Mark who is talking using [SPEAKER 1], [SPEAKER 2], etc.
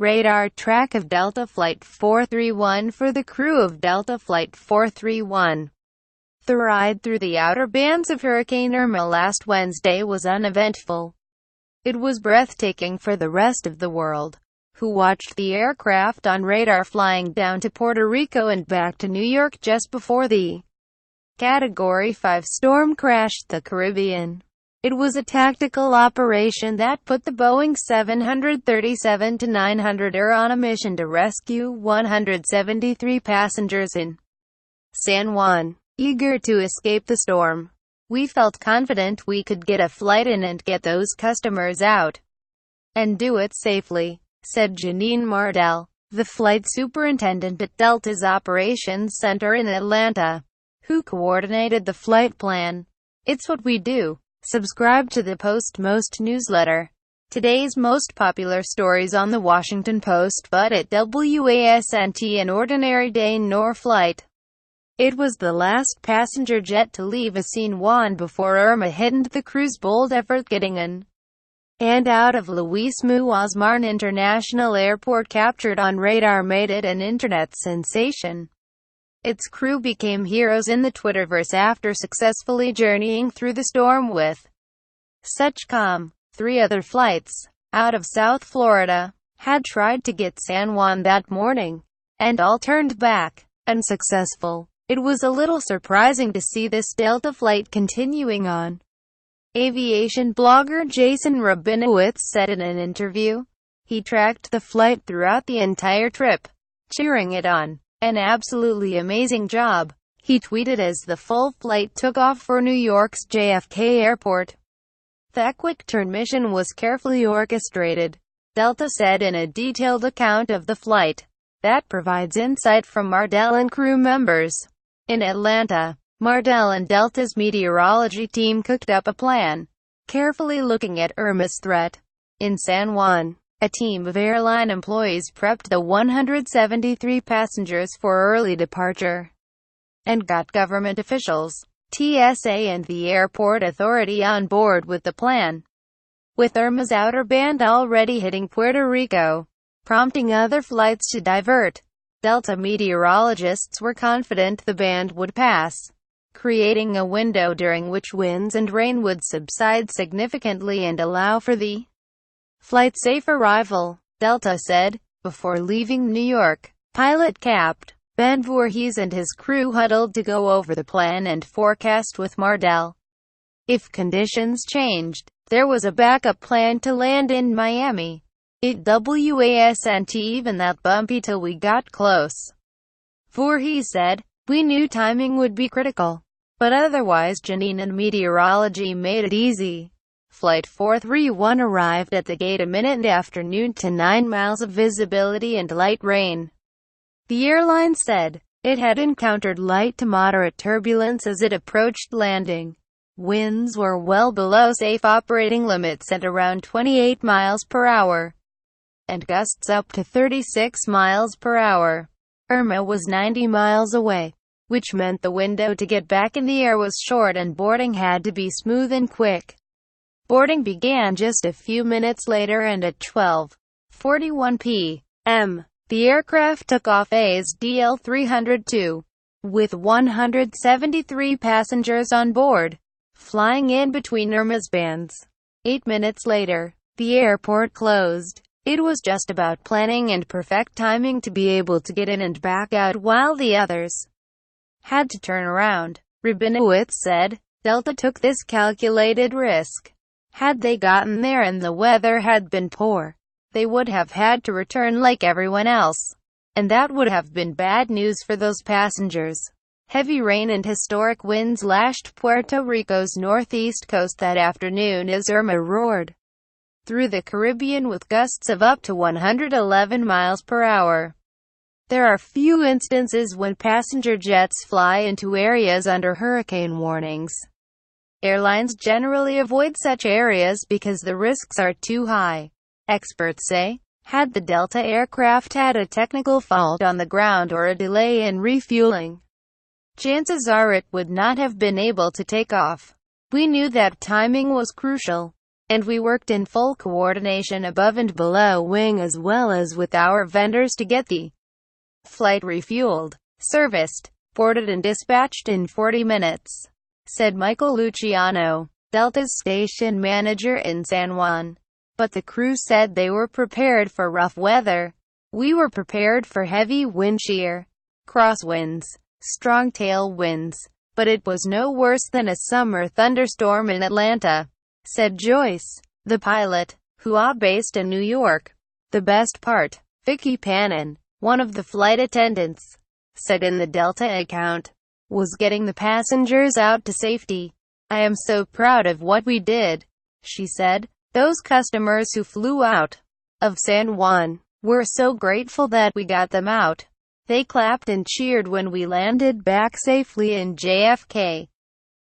[SPEAKER 1] Radar track of Delta Flight 431 for the crew of Delta Flight 431. The ride through the outer bands of Hurricane Irma last Wednesday was uneventful. It was breathtaking for the rest of the world, who watched the aircraft on radar flying down to Puerto Rico and back to New York just before the Category 5 storm crashed the Caribbean. It was a tactical operation that put the Boeing 737-900 on a mission to rescue 173 passengers in San Juan. Eager to escape the storm, we felt confident we could get a flight in and get those customers out, and do it safely, said Janine Mardell, the flight superintendent at Delta's Operations Center in Atlanta, who coordinated the flight plan. It's what we do. Subscribe to the Post-Most newsletter. Today's most popular stories on the Washington Post, but at WASNT an ordinary day nor flight. It was the last passenger jet to leave San Juan before Irma hit the crew's bold effort getting in and out of Luis Muñoz Marin International Airport, captured on radar, made it an internet sensation. Its crew became heroes in the Twitterverse after successfully journeying through the storm with such calm. 3 other flights, out of South Florida, had tried to get San Juan that morning, and all turned back unsuccessful. It was a little surprising to see this Delta flight continuing on. Aviation blogger Jason Rabinowitz said in an interview, he tracked the flight throughout the entire trip, cheering it on. An absolutely amazing job, he tweeted as the full flight took off for New York's JFK Airport. That quick-turn mission was carefully orchestrated, Delta said in a detailed account of the flight that provides insight from Mardell and crew members. In Atlanta, Mardell and Delta's meteorology team cooked up a plan, carefully looking at Irma's threat. In San Juan, a team of airline employees prepped the 173 passengers for early departure, and got government officials, TSA and the airport authority on board with the plan. With Irma's outer band already hitting Puerto Rico, prompting other flights to divert, Delta meteorologists were confident the band would pass, creating a window during which winds and rain would subside significantly and allow for the flight's safe arrival, Delta said. Before leaving New York, pilot Capt. Ben Voorhees and his crew huddled to go over the plan and forecast with Mardell. If conditions changed, there was a backup plan to land in Miami. It wasn't even that bumpy till we got close. Voorhees said, we knew timing would be critical, but otherwise Janine and meteorology made it easy. Flight 431 arrived at the gate a minute after noon to 9 miles of visibility and light rain. The airline said it had encountered light to moderate turbulence as it approached landing. Winds were well below safe operating limits at around 28 miles per hour, and gusts up to 36 miles per hour. Irma was 90 miles away, which meant the window to get back in the air was short and boarding had to be smooth and quick. Boarding began just a few minutes later, and at 12:41 p.m., the aircraft took off as DL-302, with 173 passengers on board, flying in between Irma's bands. 8 minutes later, the airport closed. It was just about planning and perfect timing to be able to get in and back out while the others had to turn around. Rabinowitz said, Delta took this calculated risk. Had they gotten there and the weather had been poor, they would have had to return like everyone else. And that would have been bad news for those passengers. Heavy rain and historic winds lashed Puerto Rico's northeast coast that afternoon as Irma roared through the Caribbean with gusts of up to 111 miles per hour. There are few instances when passenger jets fly into areas under hurricane warnings. Airlines generally avoid such areas because the risks are too high. Experts say, had the Delta aircraft had a technical fault on the ground or a delay in refueling, chances are it would not have been able to take off. We knew that timing was crucial. and we worked in full coordination above and below wing as well as with our vendors to get the flight refueled, serviced, boarded and dispatched in 40 minutes, said Michael Luciano, Delta's station manager in San Juan. But the crew said they were prepared for rough weather. We were prepared for heavy wind shear, crosswinds, strong tailwinds, but it was no worse than a summer thunderstorm in Atlanta, said Joyce, the pilot, who are based in New York. The best part, Vicky Pannon, one of the flight attendants, said in the Delta account, was getting the passengers out to safety. I am so proud of what we did, she said. Those customers who flew out of San Juan, we're so grateful that we got them out. They clapped and cheered when we landed back safely in JFK.